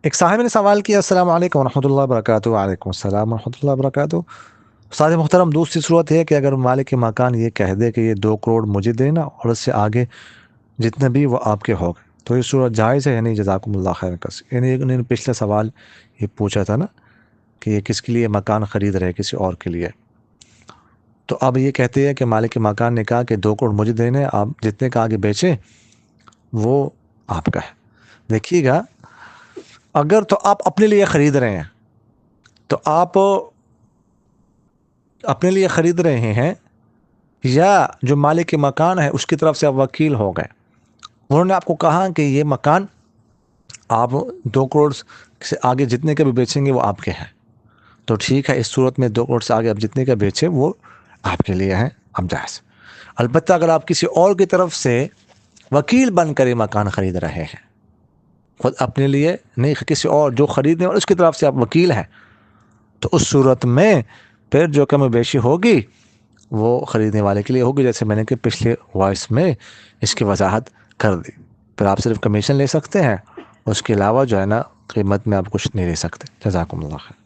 ایک صاحب نے سوال کیا، السلام علیکم ورحمۃ اللہ وبرکاتہ۔ وعلیکم السلام ورحمۃ اللہ وبرکاتہ۔ استاد محترم، دوسری صورت ہے کہ اگر مالک مکان یہ کہہ دے کہ یہ 2 کروڑ مجھے دینا اور اس سے آگے جتنے بھی وہ آپ کے ہو گئے، تو یہ صورت جائز ہے؟ یعنی جزاکم اللہ خیر کثیر، یعنی انہوں نے پچھلا سوال یہ پوچھا تھا نا کہ یہ کس کے لیے مکان خرید رہے، کسی اور کے لیے، تو اب یہ کہتے ہیں کہ مالک مکان نے کہا کہ 2 کروڑ مجھے دینے، آپ جتنے کا آگے بیچیں وہ آپ کا ہے۔ دیکھیے گا، اگر تو آپ اپنے لیے خرید رہے ہیں تو آپ اپنے لیے خرید رہے ہیں، یا جو مالک مکان ہے اس کی طرف سے آپ وکیل ہو گئے، انہوں نے آپ کو کہا کہ یہ مکان آپ 2 کروڑ سے آگے جتنے کا بھی بیچیں گے وہ آپ کے ہیں، تو ٹھیک ہے، اس صورت میں 2 کروڑ سے آگے آپ جتنے کا بیچیں وہ آپ کے لیے ہیں، اب جائز۔ البتہ اگر آپ کسی اور کی طرف سے وکیل بن کر یہ مکان خرید رہے ہیں، خود اپنے لیے نہیں، کسی اور جو خریدنے اور اس کی طرف سے آپ وکیل ہیں، تو اس صورت میں پھر جو کم و بیشی ہوگی وہ خریدنے والے کے لیے ہوگی، جیسے میں نے کہ پچھلے وائس میں اس کی وضاحت کر دی۔ پھر آپ صرف کمیشن لے سکتے ہیں، اس کے علاوہ جو ہے نا قیمت میں آپ کچھ نہیں لے سکتے۔ جزاکم اللہ خیر۔